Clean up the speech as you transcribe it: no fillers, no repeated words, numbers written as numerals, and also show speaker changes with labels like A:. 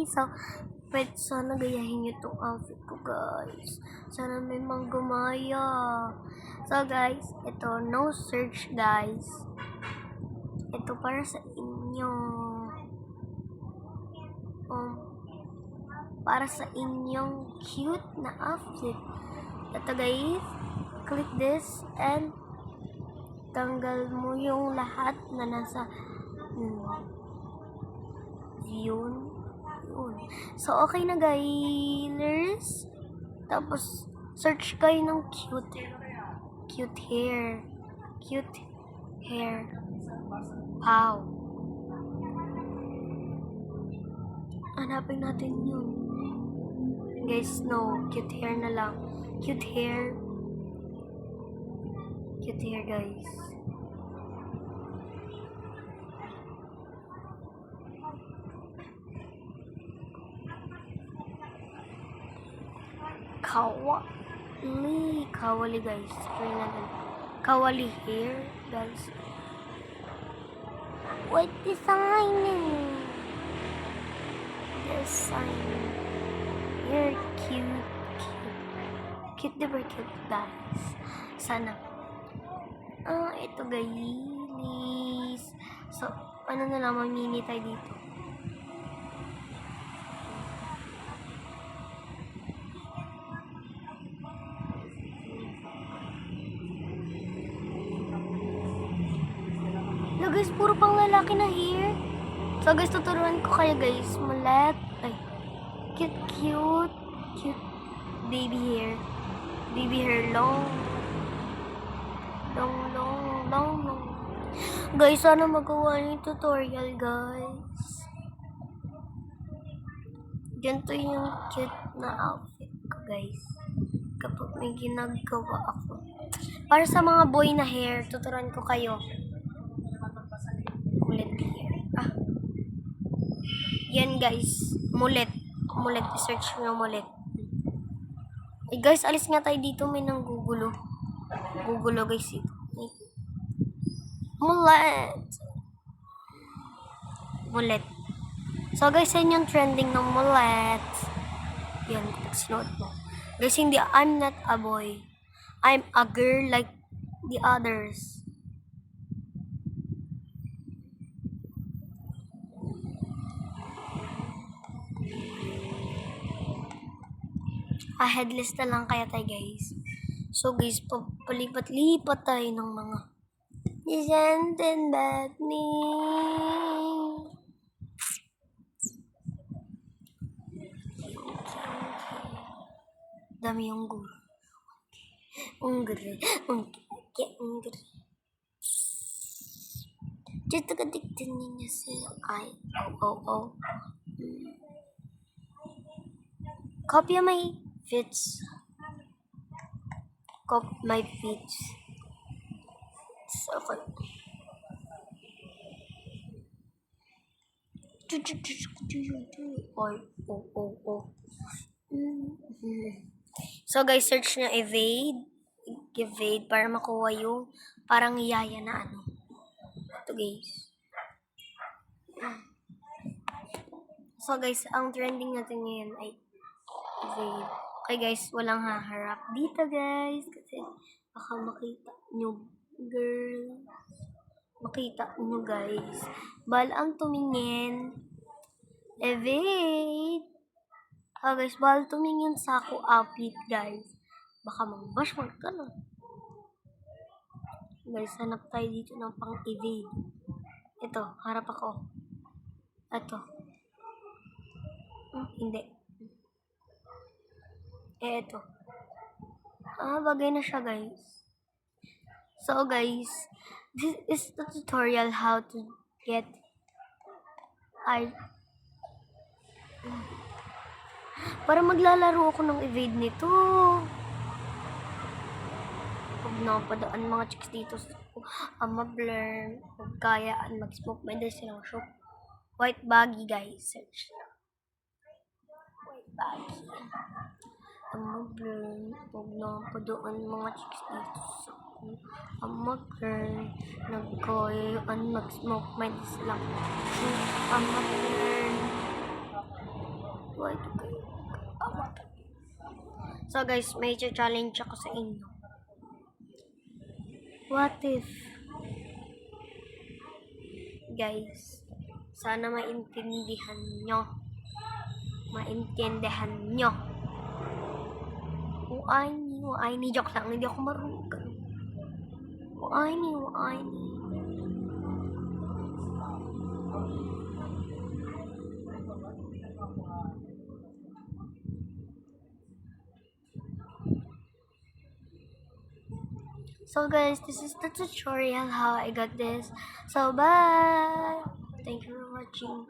A: So, pwede sana gayahin nyo itong outfit ko, guys. Sana may manggumaya. So, guys, ito, no search, guys. Ito para sa inyo. Para sa inyong cute na outfit. Ito, guys. Click this and tanggal mo yung lahat na nasa yun. So, okay na, guys. Tapos, search kayo ng cute hair. Cute hair. Wow. Hanapin natin yun. Guys, no. Cute hair na lang. Cute hair. Cute hair, guys. Kawali, guys. Try natin. Kawali hair, guys. What design? You're cute. Cute, diba cute, guys? Sana. Ito, guys. So, ano na lang, mamini tayo dito. No, guys, puro pang lalaki na hair. So, guys, tuturuan ko kayo, guys. Mulat. Ay, cute baby hair. Baby hair, long. Guys, sana magawa niyo yung tutorial, guys. Ganito yung cute na outfit ko, guys. Kapag may ginagawa ako. Para sa mga boy na hair, tuturuan ko kayo. Mulet hair. Yan, guys. Mulet. I-search nyo mulet. Eh, guys, alis nga tayo dito. May nanggugulo. Gugulo, guys. Mulet. So, guys, yan yung trending ng mulet. Yan, sinuot mo. Guys, hindi, I'm not a boy. I'm a girl like the others. Headless na lang kaya tayo, guys. So, guys, palipat-lipat tayo ng mga something about me. Dami yung gulo. Ungre. Dito ka diktin niya siya. Copy my fits. So, So, guys, search na evade para makuha yung parang yaya na ano. Ito, guys. So, guys, ang trending natin ngayon ay evade. Okay, guys, walang haharap dito, guys. Kasi baka makita nyo, girl. Makita nyo, guys. Balang tumingin. Evade. Guys, bawal tumingin sa ako outfit, guys. Baka mag-bash ka na. Guys, hanap tayo dito ng pang-evade. Ito, harap ako. Ito. Hindi. Ito. Bagay na siya, guys. So, guys, this is the tutorial how to get para maglalaro ako ng evade nito. Huwag na padaan mga chicks dito sa mag-blur. Huwag kayaan mag-smoke. May dahil silang shop. White baggy, guys. Search na. White baggy. Mag-blur. Huwag na padaan mga chicks dito sa mag-blur. Nagkayaan mag-smoke. May dahil silang mag-blur. Why do kayo? So guys, may challenge ako sa inyo. What if, guys, sana maintindihan nyo. Uay ni, joke lang, hindi ako marunong. Uay ni. So guys, this is the tutorial how I got this. So bye. Thank you for watching.